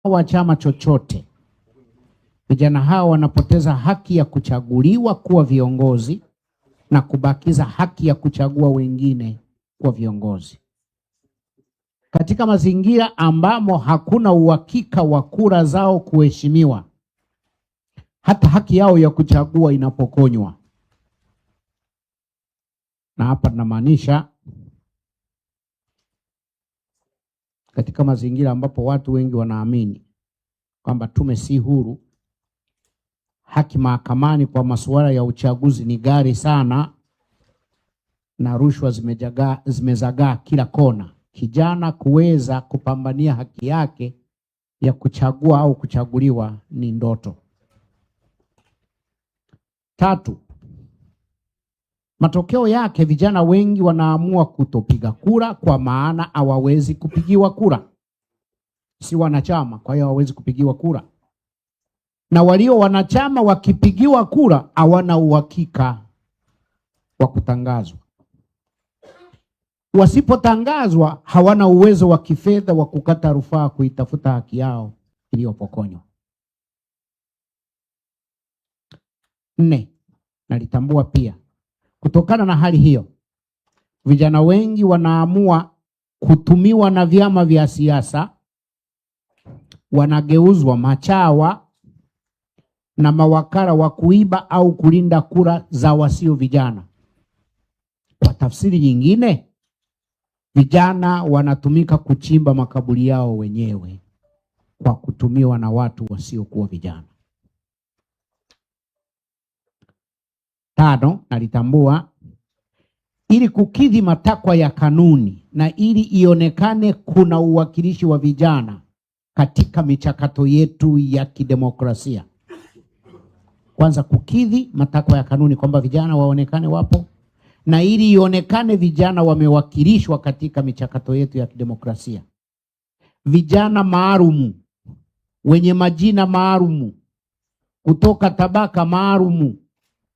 wa chama chochote, vijana hao wanapoteza haki ya kuchaguliwa kuwa viongozi na kubakiza haki ya kuchagua wengine kuwa viongozi. Katika mazingira ambamo hakuna uhakika wa kura zao kuheshimiwa, hata haki yao ya kuchagua inapokonywa. Na hapa tunamaanisha katika mazingira ambapo watu wengi wanaamini kwamba tume si huru, haki mahakamani kwa masuala ya uchaguzi ni ghali sana, na rushwa zimezagaa kila kona, kijana kuweza kupambania haki yake ya kuchagua au kuchaguliwa ni ndoto. 3, matokeo yake vijana wengi wanaamua kutopiga kura kwa maana hawawezi kupigiwa kura. Si wanachama, kwa hiyo hawawezi kupigiwa kura. Na walio wanachama wakipigiwa kura hawana uhakika wa kutangazwa. Wasipotangazwa hawana uwezo wa kifedha wa kukata rufaa kuitafuta haki yao iliyopokonywa. 4, nalitambua pia kutokana na hali hiyo, vijana wengi wanaamua kutumiwa na vyama vya siasa, wanageuzwa machawa na mawakala wa kuiba au kulinda kura za wasio vijana. Kwa tafsiri nyingine, vijana wanatumika kuchimba makaburi yao wenyewe kwa kutumiwa na watu wasiokuwa vijana. 5, nalitambua ili kukidhi matakwa ya kanuni na ili ionekane kuna uwakilishi wa vijana katika michakato yetu ya kidemokrasia. Kwanza, kukidhi matakwa ya kanuni kwamba vijana waonekane wapo, na ili ionekane vijana wamewakilishwa katika michakato yetu ya kidemokrasia. Vijana maalumu wenye majina maalumu kutoka tabaka maalumu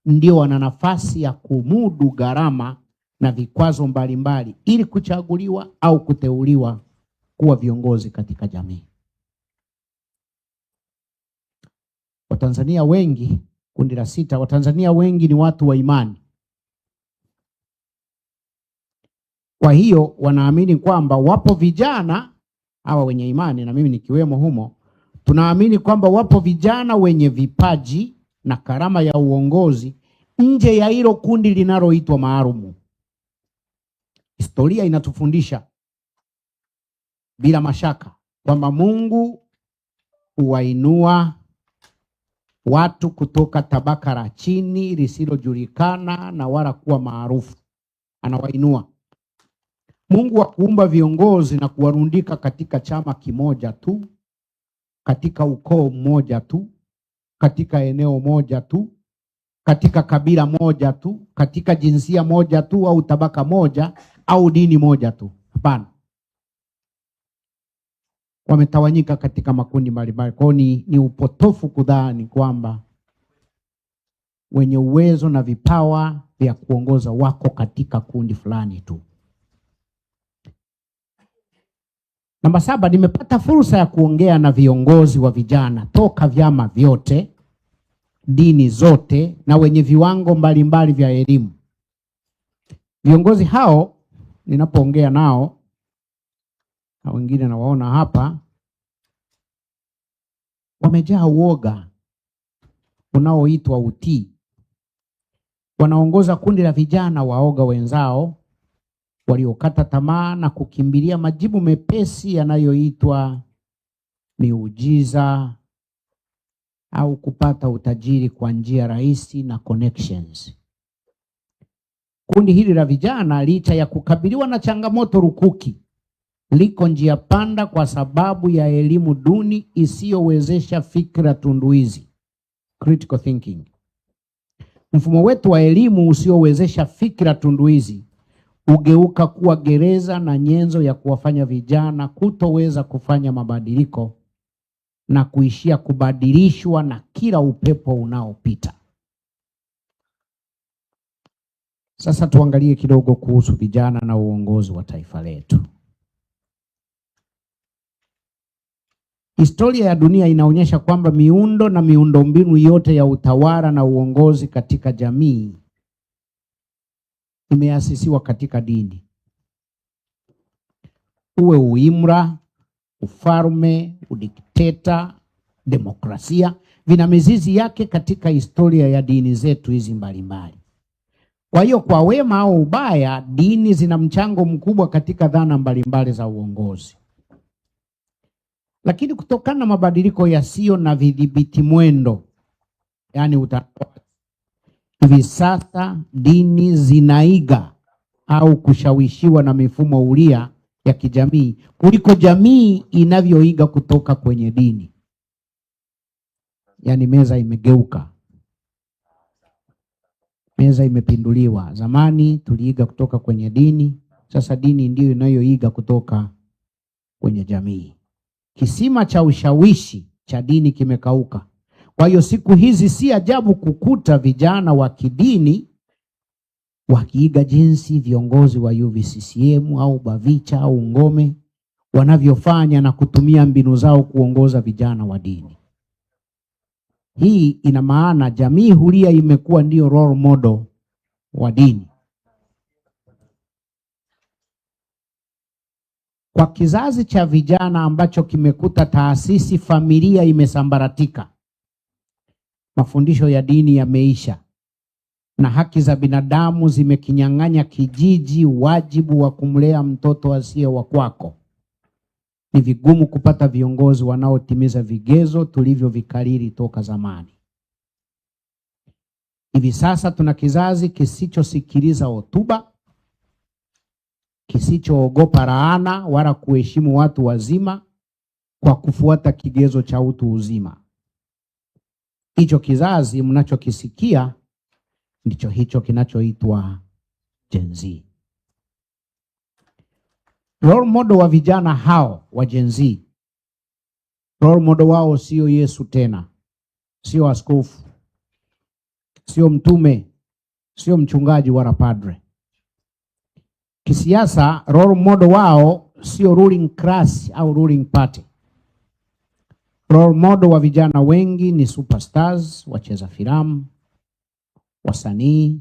ndio wana nafasi ya kumudu gharama na vikwazo mbalimbali ili kuchaguliwa au kuteuliwa kuwa viongozi katika jamii. Watanzania wengi, kundi la 6, Watanzania wengi ni watu wa imani. Kwa hiyo wanaamini kwamba wapo vijana hawa wenye imani, na mimi nikiwemo humo, tunaamini kwamba wapo vijana wenye vipaji na karama ya uongozi nje ya hilo kundi linaloitwa maalumu. Historia inatufundisha bila mashaka kwamba Mungu huwainua watu kutoka tabaka la chini lisilojulikana na wala kuwa maarufu. Anawainua. Mungu hakuumba viongozi na kuwarundika katika chama kimoja tu, katika ukoo mmoja tu, katika eneo moja tu, katika kabila moja tu, katika jinsia moja tu, au tabaka moja au dini moja tu. Hapana. Wametawanyika katika makundi mbalimbali. Kwa hiyo ni upotofu kudhani kwamba wenye uwezo na vipawa vya kuongoza wako katika kundi fulani tu. Namba 7, nimepata fursa ya kuongea na viongozi wa vijana toka vyama vyote, dini zote na wenye viwango mbalimbali vya elimu. Viongozi hao ninapoongea nao, na wengine nawaona hapa, wamejaa uoga unaoitwa utii. Wanaongoza kundi la vijana waoga wenzao waliokata tamaa na kukimbilia majibu mepesi yanayoitwa miujiza au kupata utajiri kwa njia rahisi na connections. Kundi hili la vijana, licha ya kukabiliwa na changamoto rukuki, liko njia panda kwa sababu ya elimu duni isiyowezesha fikra tunduizi, critical thinking. Mfumo wetu wa elimu usiowezesha fikra tunduizi ugeuka kuwa gereza na nyenzo ya kuwafanya vijana kutoweza kufanya mabadiliko na kuishia kubadilishwa na kila upepo unaopita. Sasa tuangalie kidogo kuhusu vijana na uongozi wa taifa letu. Historia ya dunia inaonyesha kwamba miundo na miundombinu yote ya utawala na uongozi katika jamii imeasisiwa katika dini. Uwe uimra, ufalme, udikteta, demokrasia, vina mizizi yake katika historia ya dini zetu hizi mbalimbali. Kwa hiyo kwa wema au ubaya, dini zina mchango mkubwa katika dhana mbalimbali za uongozi. Lakini kutokana na mabadiliko yasiyo na vidhibiti mwendo, yaani utawala, hivi sasa dini zinaiga au kushawishiwa na mifumo huria ya kijamii kuliko jamii inavyoiga kutoka kwenye dini. Yaani meza imegeuka. Meza imepinduliwa. Zamani tuliiga kutoka kwenye dini, sasa dini ndiyo inayoiga kutoka kwenye jamii. Kisima cha ushawishi cha dini kimekauka. Kwa hiyo siku hizi si ajabu kukuta vijana wa kidini wakiiga jinsi viongozi wa UVCCM au Bavicha au Ngome wanavyofanya na kutumia mbinu zao kuongoza vijana wa dini. Hii ina maana jamii huria imekuwa ndio role model wa dini. Kwa kizazi cha vijana ambacho kimekuta taasisi familia imesambaratika, mafundisho ya dini yameisha, na haki za binadamu zimekinyang'anya kijiji wajibu wa kumlea mtoto asiye wa kwako, ni vigumu kupata viongozi wanaotimiza vigezo tulivyovikariri toka zamani. Hivi sasa tuna kizazi kisichosikiliza hotuba, kisichoogopa laana wala kuheshimu watu wazima kwa kufuata kigezo cha utu uzima. Hicho kizazi mnachokisikia ndicho hicho kinachoitwa Gen Z. Role model wa vijana hao wa Gen Z, role model wao sio Yesu tena, sio askofu, sio mtume, sio mchungaji wala padre. Kisiasa, role model wao sio ruling class au ruling party. Role model wa vijana wengi ni superstars, wacheza filamu, wasanii,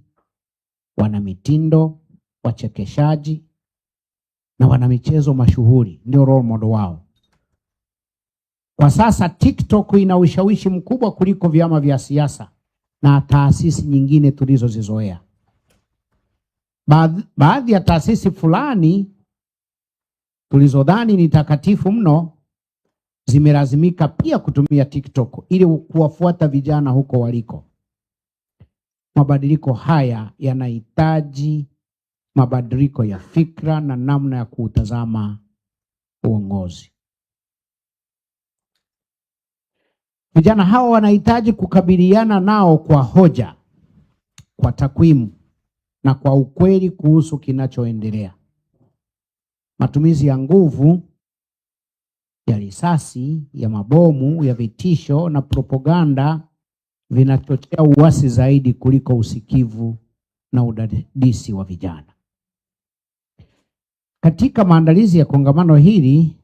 wanamitindo, wachekeshaji na wanamichezo mashuhuri, ndio role model wao. Kwa sasa TikTok ina ushawishi mkubwa kuliko vyama vya siasa na taasisi nyingine tulizozizoea. Baadhi ya taasisi fulani tulizodhani ni takatifu mno zimelazimika pia kutumia TikTok ili kuwafuata vijana huko waliko. Mabadiliko haya yanahitaji mabadiliko ya fikra na namna ya kuutazama uongozi. Vijana hao wanahitaji kukabiliana nao kwa hoja, kwa takwimu na kwa ukweli kuhusu kinachoendelea. Matumizi ya nguvu, ya risasi, ya mabomu, ya vitisho na propaganda vinachochea uasi zaidi kuliko usikivu na udadisi wa vijana. Katika maandalizi ya kongamano hili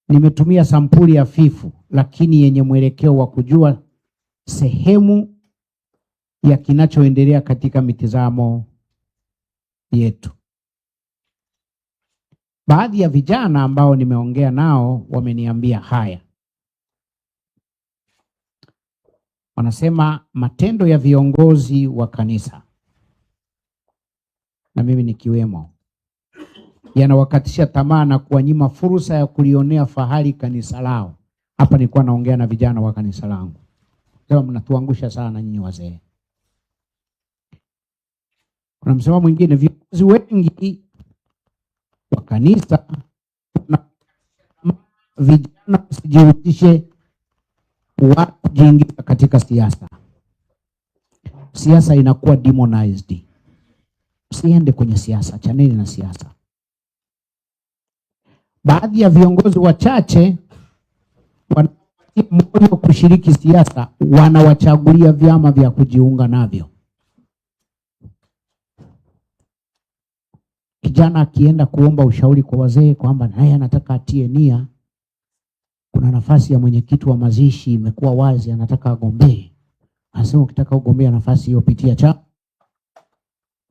nimetumia sampuli hafifu lakini yenye mwelekeo wa kujua sehemu ya kinachoendelea katika mitazamo yetu. Baadhi ya vijana ambao nimeongea nao wameniambia haya. Wanasema matendo ya viongozi wa kanisa, na mimi nikiwemo, yanawakatisha tamaa na kuwanyima fursa ya kulionea fahari kanisa lao. Hapa nilikuwa naongea na vijana wa kanisa langu. Sema mnatuangusha sana nyinyi wazee. Kuna msemo mwingine, viongozi wengi wa kanisa na vijana usijihusishe kujiingiza katika siasa. Siasa inakuwa demonized. Usiende kwenye siasa, chaneni na siasa. Baadhi ya viongozi wachache wanapatia moyo kushiriki siasa, wanawachagulia vyama vya kujiunga navyo. Kijana akienda kuomba ushauri kwa wazee kwamba naye anataka atie nia, kuna nafasi ya mwenyekiti wa mazishi imekuwa wazi, anataka agombee. Anasema ukitaka ugombea nafasi hiyo pitia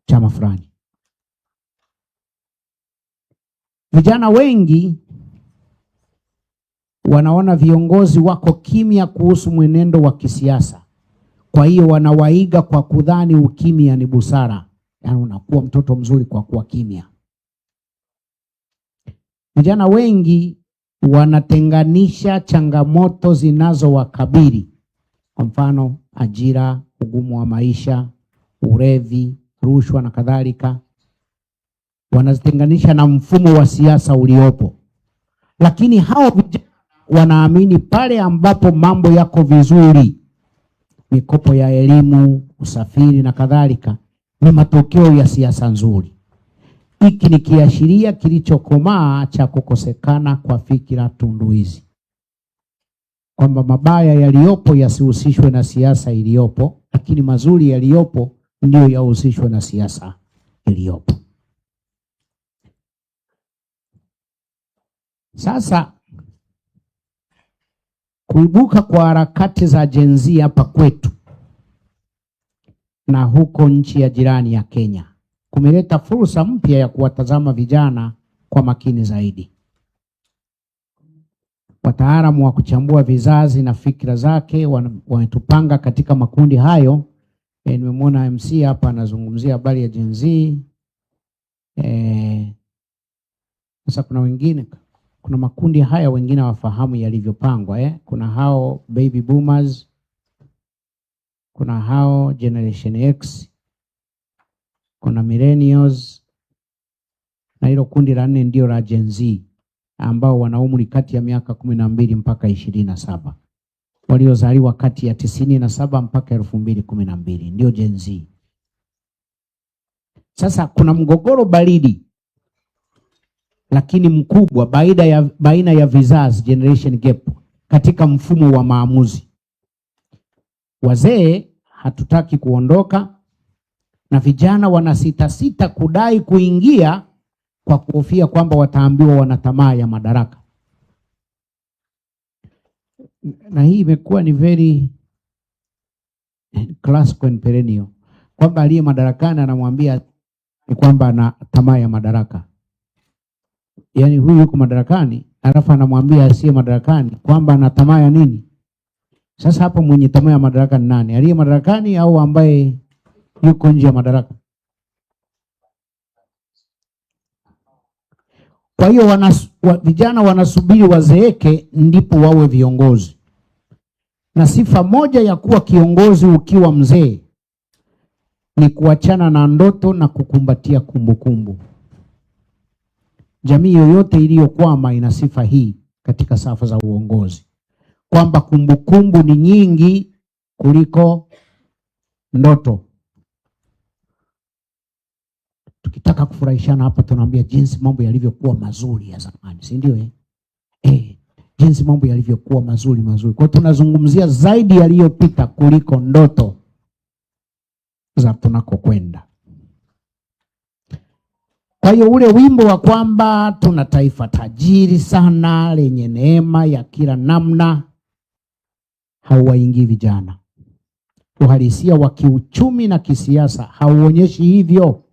chama fulani. Vijana wengi wanaona viongozi wako kimya kuhusu mwenendo wa kisiasa, kwa hiyo wanawaiga kwa kudhani ukimya ni busara. Yaani unakuwa mtoto mzuri kwa kuwa kimya. Vijana wengi wanatenganisha changamoto zinazowakabili, kwa mfano ajira, ugumu wa maisha, ulevi, rushwa na kadhalika. Wanazitenganisha na mfumo wa siasa uliopo. Lakini hao vijana wanaamini pale ambapo mambo yako vizuri, mikopo ya elimu, usafiri na kadhalika, ni matokeo ya siasa nzuri. Hiki ni kiashiria kilichokomaa cha kukosekana kwa fikira tunduizi, kwamba mabaya yaliyopo yasihusishwe na siasa iliyopo, lakini mazuri yaliyopo ndio yahusishwe na siasa iliyopo. Sasa kuibuka kwa harakati za Gen Z hapa kwetu na huko nchi ya jirani ya Kenya kumeleta fursa mpya ya kuwatazama vijana kwa makini zaidi. Wataalamu wa kuchambua vizazi na fikra zake wametupanga katika makundi hayo. Nimemwona MC hapa anazungumzia habari ya Gen Z. Sasa kuna makundi haya wengine wafahamu yalivyopangwa. Kuna hao baby boomers, kuna hao generation X, kuna millennials, na hilo kundi la 4 ndio la Gen Z, ambao wana umri kati ya miaka 12 mpaka 27, waliozaliwa kati ya 97 mpaka 2012 ndio Gen Z. Sasa kuna mgogoro baridi lakini mkubwa baina ya vizazi, generation gap, katika mfumo wa maamuzi. Wazee hatutaki kuondoka na vijana wanasita kudai kuingia kwa kuhofia kwamba wataambiwa wana tamaa ya madaraka. Na hii imekuwa ni very classic and perennial, kwamba aliye madarakani anamwambia ni kwamba ana tamaa ya madaraka. Yaani huyu yuko madarakani alafu anamwambia asiye madarakani kwamba ana tamaa ya nini? Sasa hapo mwenye tamaa ya madaraka ni nani? Aliye madarakani au ambaye yuko nje ya madaraka? Kwa hiyo vijana wanasubiri wazeeke ndipo wawe viongozi. Na sifa moja ya kuwa kiongozi ukiwa mzee ni kuachana na ndoto na kukumbatia kumbukumbu. Jamii yoyote iliyokwama ina sifa hii katika safu za uongozi, kwamba kumbukumbu ni nyingi kuliko ndoto. Tukitaka kufurahishana hapa tunaambia jinsi mambo yalivyokuwa mazuri ya zamani, si ndio? Jinsi mambo yalivyokuwa mazuri. Kwa tunazungumzia zaidi yaliyopita kuliko ndoto za tunakokwenda. Kwa hiyo ule wimbo wa kwamba tuna taifa tajiri sana lenye neema ya kila namna hauwaingii vijana. Uhalisia wa kiuchumi na kisiasa hauonyeshi hivyo.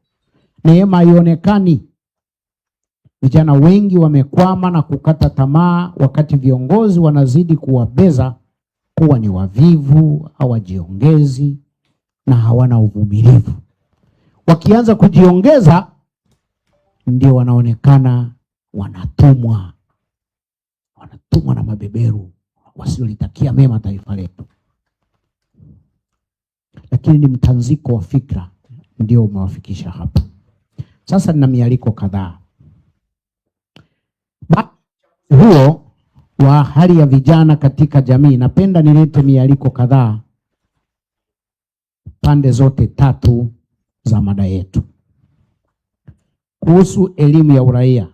Neema haionekani. Vijana wengi wamekwama na kukata tamaa, wakati viongozi wanazidi kuwabeza kuwa ni wavivu, hawajiongezi na hawana uvumilivu. Wakianza kujiongeza ndio wanaonekana wanatumwa na mabeberu wasiolitakia mema taifa letu. Lakini ni mtanziko wa fikra ndio umewafikisha hapa. Sasa nina mialiko kadhaa huo wa hali ya vijana katika jamii. Napenda nilete mialiko kadhaa pande zote tatu za mada yetu. Kuhusu elimu ya uraia,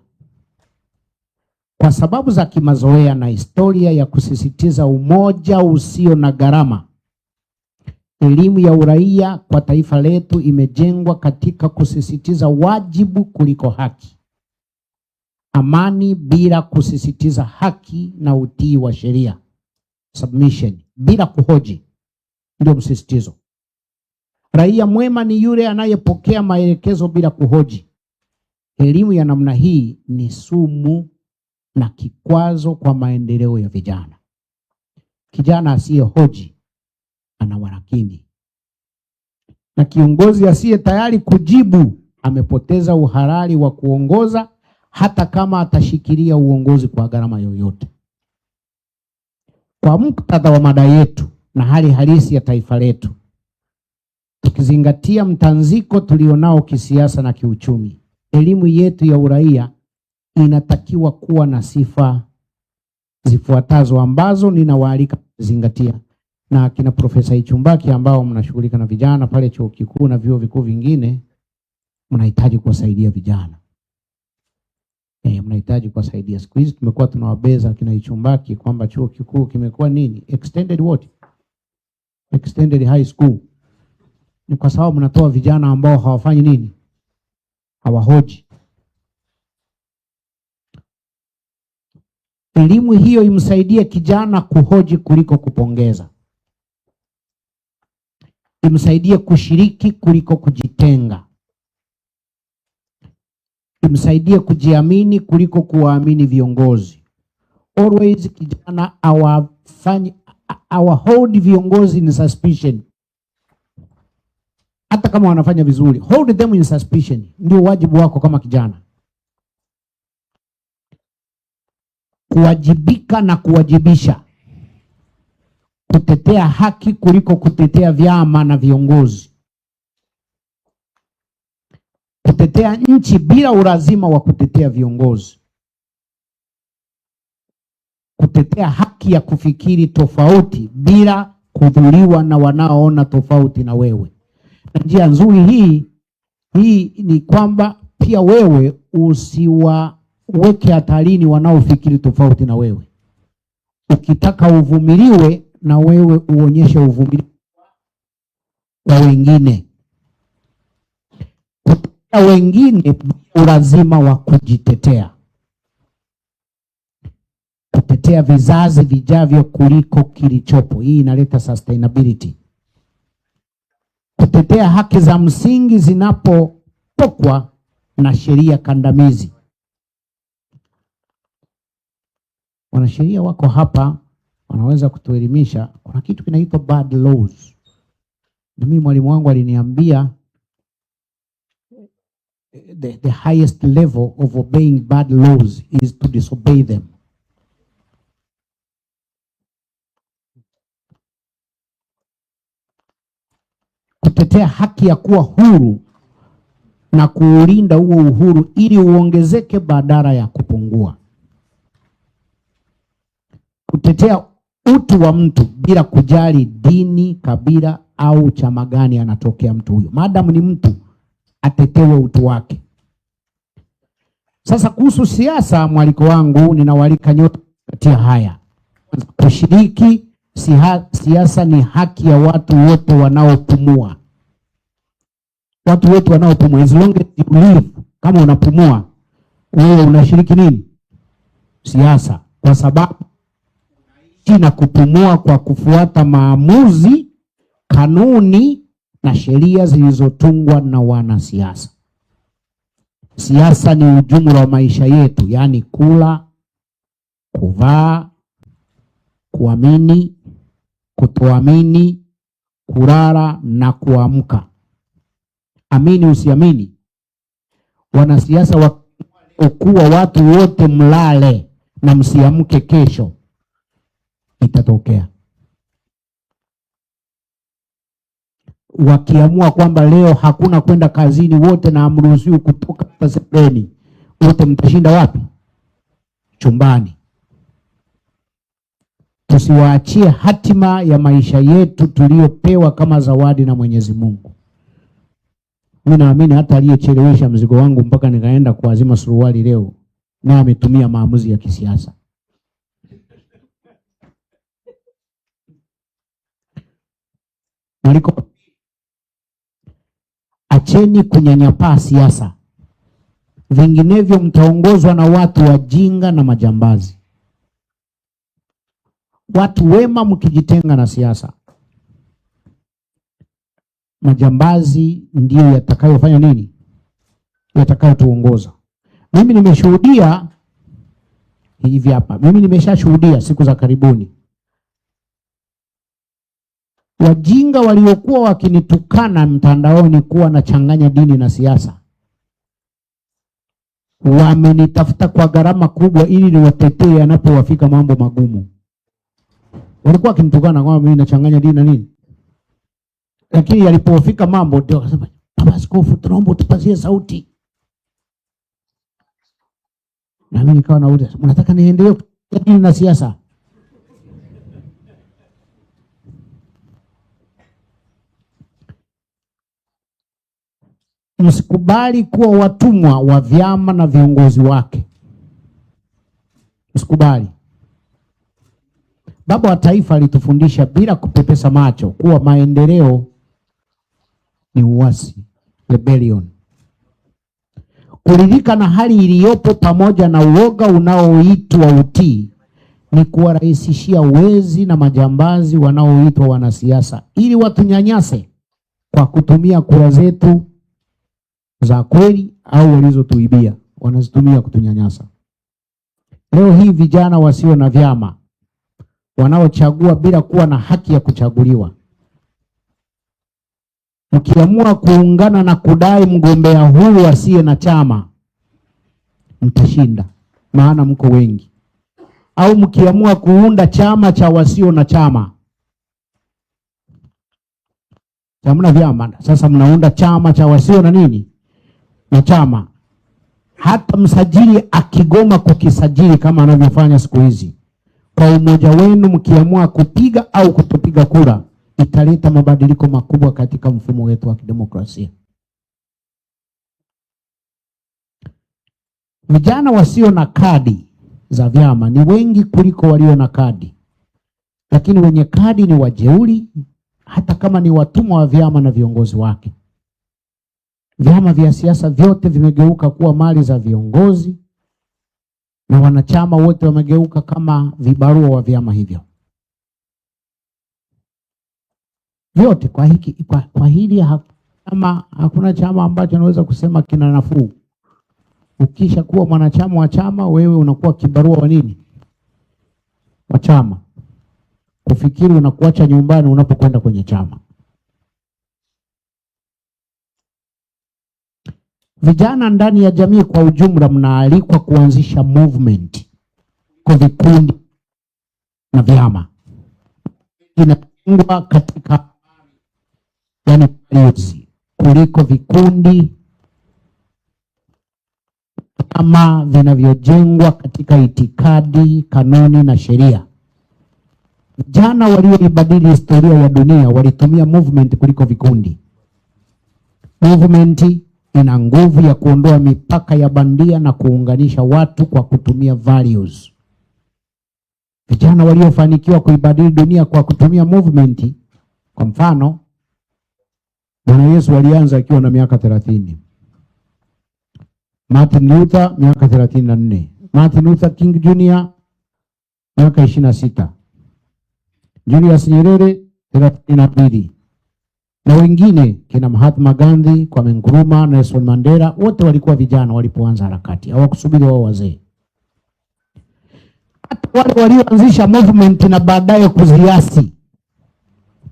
kwa sababu za kimazoea na historia ya kusisitiza umoja usio na gharama, elimu ya uraia kwa taifa letu imejengwa katika kusisitiza wajibu kuliko haki. amani bila kusisitiza haki na utii wa sheria, submission bila kuhoji, ndio msisitizo. Raia mwema ni yule anayepokea maelekezo bila kuhoji. Elimu ya namna hii ni sumu na kikwazo kwa maendeleo ya vijana. Kijana asiyehoji ana walakini, na kiongozi asiye tayari kujibu amepoteza uhalali wa kuongoza, hata kama atashikilia uongozi kwa gharama yoyote. Kwa muktadha wa mada yetu na hali halisi ya taifa letu, tukizingatia mtanziko tulionao kisiasa na kiuchumi, elimu yetu ya uraia inatakiwa kuwa na sifa zifuatazo ambazo ninawaalika kuzingatia, na kina Profesa Ichumbaki ambao mnashughulika na vijana pale chuo kikuu na vyuo vikuu vingine, mnahitaji kuwasaidia vijana. Mnahitaji kuwasaidia. Siku hizi tumekuwa tunawabeza kina Ichumbaki kwamba chuo kikuu kimekuwa nini? Extended what? Extended high school. Ni kwa sababu mnatoa vijana ambao hawafanyi nini? Hawahoji. Elimu hiyo imsaidie kijana kuhoji kuliko kupongeza. Imsaidie kushiriki kuliko kujitenga. Imsaidie kujiamini kuliko kuwaamini viongozi. Always kijana hold viongozi in suspicion. Hata kama wanafanya vizuri, hold them in suspicion. Ndio wajibu wako kama kijana. Kuwajibika na kuwajibisha. Kutetea haki kuliko kutetea vyama na viongozi. Kutetea nchi bila ulazima wa kutetea viongozi. Kutetea haki ya kufikiri tofauti bila kudhuriwa na wanaoona tofauti na wewe. Na njia nzuri hii ni kwamba pia wewe usiwaweke hatarini wanaofikiri tofauti na wewe. Ukitaka uvumiliwe, na wewe uonyeshe uvumilivu kwa wengine. Kutetea wengine ulazima wa kujitetea. Kutetea vizazi vijavyo kuliko kilichopo. Hii inaleta sustainability. Kutetea haki za msingi zinapopokwa na sheria kandamizi. Wanasheria wako hapa, wanaweza kutuelimisha. Kuna kitu kinaitwa bad laws. Na mimi mwalimu wangu aliniambia the highest level of obeying bad laws is to disobey them. Kutetea haki ya kuwa huru na kuulinda huo uhuru ili uongezeke badala ya kupungua. Kutetea utu wa mtu bila kujali dini, kabila au chama gani anatokea mtu huyo. Maadamu ni mtu, atetewe utu wake. Sasa kuhusu siasa, mwaliko wangu ninawaalika nyote katika haya. Kushiriki siasa ni haki ya watu wote wanaopumua. Watu wote wanaopumua. As long as you live, kama unapumua, wewe unashiriki nini? Siasa. Kwa sababu na kupumua kwa kufuata maamuzi, kanuni na sheria zilizotungwa na wanasiasa. Siasa ni ujumla wa maisha yetu, yaani kula, kuvaa, kuamini, kutoamini, kulala na kuamka. Amini usiamini, wanasiasa wakuwa watu wote mlale na msiamke kesho, itatokea. Wakiamua kwamba leo hakuna kwenda kazini wote na amruhusiwi kutoka sebuleni, wote mtashinda wapi? Chumbani. Tusiwaachie hatima ya maisha yetu tuliyopewa kama zawadi na Mwenyezi Mungu. Mimi naamini hata aliyechelewesha mzigo wangu mpaka nikaenda kuazima suruali leo, na ametumia maamuzi ya kisiasa. Maliko, acheni kunyanyapaa siasa. vinginevyo mtaongozwa na watu wajinga na majambazi. Watu wema mkijitenga na siasa, majambazi ndio yatakayofanya nini? Yatakayotuongoza. Mimi nimeshuhudia hivi hapa. Mimi nimeshashuhudia siku za karibuni wajinga waliokuwa wakinitukana mtandaoni kuwa nachanganya dini na siasa, wamenitafuta kwa gharama kubwa ili niwatetee yanapowafika mambo magumu. Walikuwa wakinitukana kwamba mimi nachanganya dini na nini, lakini yalipofika mambo ndio wakasema, Baba Askofu, tunaomba tupazie sauti. Na mimi nikawa nauliza, mnataka niendelee dini na siasa? Msikubali kuwa watumwa wa vyama na viongozi wake. Msikubali. Baba wa Taifa alitufundisha bila kupepesa macho kuwa maendeleo ni uasi, rebellion. Kuridhika na hali iliyopo pamoja na uoga unaoitwa utii ni kuwarahisishia wezi na majambazi wanaoitwa wanasiasa ili watunyanyase kwa kutumia kura zetu za kweli au walizotuibia, wanazitumia kutunyanyasa. Leo hii vijana wasio na vyama wanaochagua bila kuwa na haki ya kuchaguliwa, mkiamua kuungana na kudai mgombea huru asiye na chama, mtashinda, maana mko wengi. Au mkiamua kuunda chama cha wasio na chama, hamna vyama, sasa mnaunda chama cha wasio na nini? Na chama. Hata msajili akigoma kukisajili kama anavyofanya siku hizi, kwa umoja wenu mkiamua kupiga au kutopiga kura, italeta mabadiliko makubwa katika mfumo wetu wa kidemokrasia. Vijana wasio na kadi za vyama ni wengi kuliko walio na kadi, lakini wenye kadi ni wajeuri, hata kama ni watumwa wa vyama na viongozi wake. Vyama vya siasa vyote vimegeuka kuwa mali za viongozi na wanachama wote wamegeuka kama vibarua wa vyama hivyo. Vyote kwa hili hakuna chama ambacho naweza kusema kina nafuu. Ukisha kuwa mwanachama wa chama, wewe unakuwa kibarua wa nini? Wa chama. Kufikiri unakuacha nyumbani unapokwenda kwenye chama. Vijana ndani ya jamii kwa ujumla mnaalikwa kuanzisha movement kwa vikundi na vyama. Inatengwa katika kuliko vikundi kama vinavyojengwa katika itikadi, kanuni na sheria. Vijana walioibadili historia ya dunia walitumia movement kuliko vikundi. Movement ina nguvu ya kuondoa mipaka ya bandia na kuunganisha watu kwa kutumia values. Vijana waliofanikiwa kuibadili dunia kwa kutumia movement, kwa mfano, Bwana Yesu alianza akiwa na miaka 30. Martin Luther miaka 34. Martin Luther King Jr. miaka 26. Julius Nyerere 32. Na wengine kina Mahatma Gandhi, Kwame Nkrumah, Nelson Mandela, wote walikuwa vijana walipoanza harakati. Hawakusubiri wao wazee. Hata wale walioanzisha movement na baadaye kuziasi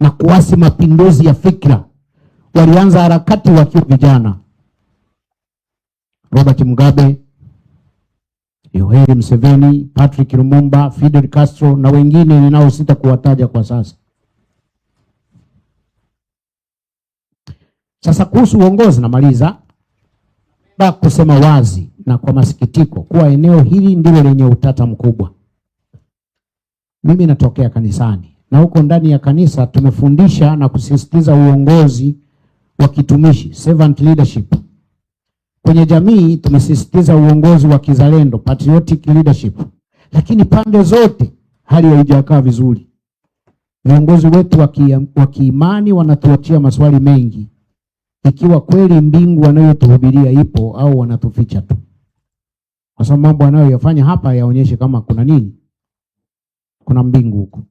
na kuasi mapinduzi ya fikra, walianza harakati wakiwa vijana. Robert Mugabe, Yoweri Museveni, Patrick Lumumba, Fidel Castro na wengine ninaosita kuwataja kwa sasa. Sasa kuhusu uongozi, namaliza na kusema wazi na kwa masikitiko kuwa eneo hili ndilo lenye utata mkubwa. Mimi natokea kanisani, na huko ndani ya kanisa tumefundisha na kusisitiza uongozi wa kitumishi, servant leadership. Kwenye jamii tumesisitiza uongozi wa kizalendo, patriotic leadership. Lakini pande zote hali haijakaa vizuri. Viongozi wetu wa kiimani wanatuachia maswali mengi, ikiwa kweli mbingu wanayotuhubiria ipo au wanatuficha tu. Kwa sababu mambo anayoyafanya hapa yaonyeshe kama kuna nini, kuna mbingu huko.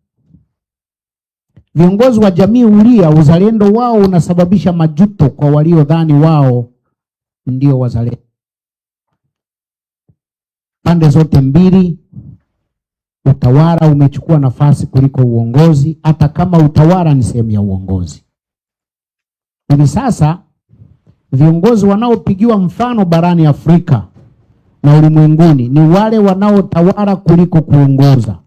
Viongozi wa jamii hulia, uzalendo wao unasababisha majuto kwa waliodhani wao ndio wazalendo. Pande zote mbili, utawala umechukua nafasi kuliko uongozi, hata kama utawala ni sehemu ya uongozi. Hivi sasa viongozi wanaopigiwa mfano barani Afrika na ulimwenguni ni wale wanaotawala kuliko kuongoza.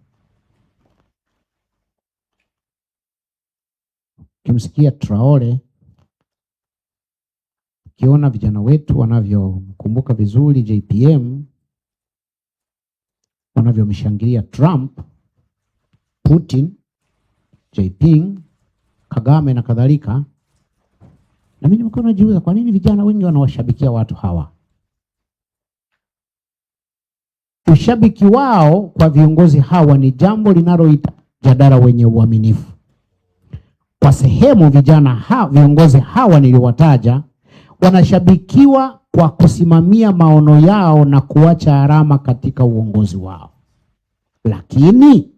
Kimsikia Traore, kiona vijana wetu wanavyomkumbuka vizuri JPM, wanavyomshangilia Trump, Putin, Jinping, Kagame na kadhalika. Na mimi nimekuwa najiuliza kwa nini vijana wengi wanawashabikia watu hawa? Ushabiki wao kwa viongozi hawa ni jambo linalohitaji mjadala wenye uaminifu. Kwa sehemu viongozi hawa niliwataja wanashabikiwa kwa kusimamia maono yao na kuacha alama katika uongozi wao. Lakini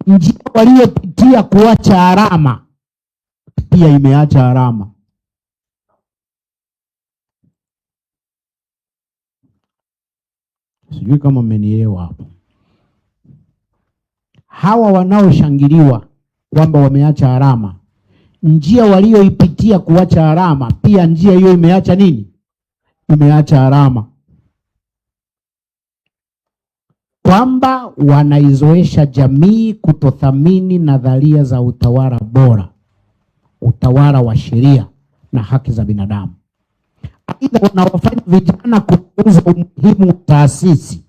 njia waliyopitia kuacha alama pia imeacha alama. Sijui kama mmenielewa hapo. Hawa wanaoshangiliwa kwamba wameacha alama, njia walioipitia kuacha alama, pia njia hiyo imeacha nini? Imeacha alama. Kwamba wanaizoesha jamii kutothamini nadharia za utawala bora, utawala wa sheria na haki za binadamu. Aidha, wanawafanya vijana kupuuza umuhimu wa taasisi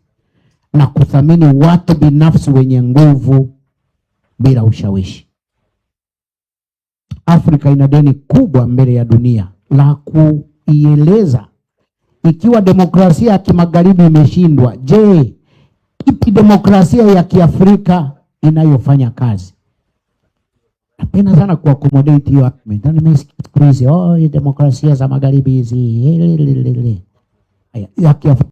na kuthamini watu binafsi wenye nguvu bila ushawishi. Afrika ina deni kubwa mbele ya dunia la kuieleza. Ikiwa demokrasia ya kimagharibi imeshindwa, je, ipi demokrasia ya Kiafrika inayofanya kazi? Napenda sana kuaccommodate hiyo argument. Na nimesikia demokrasia za magharibi hizi ya Kiafrika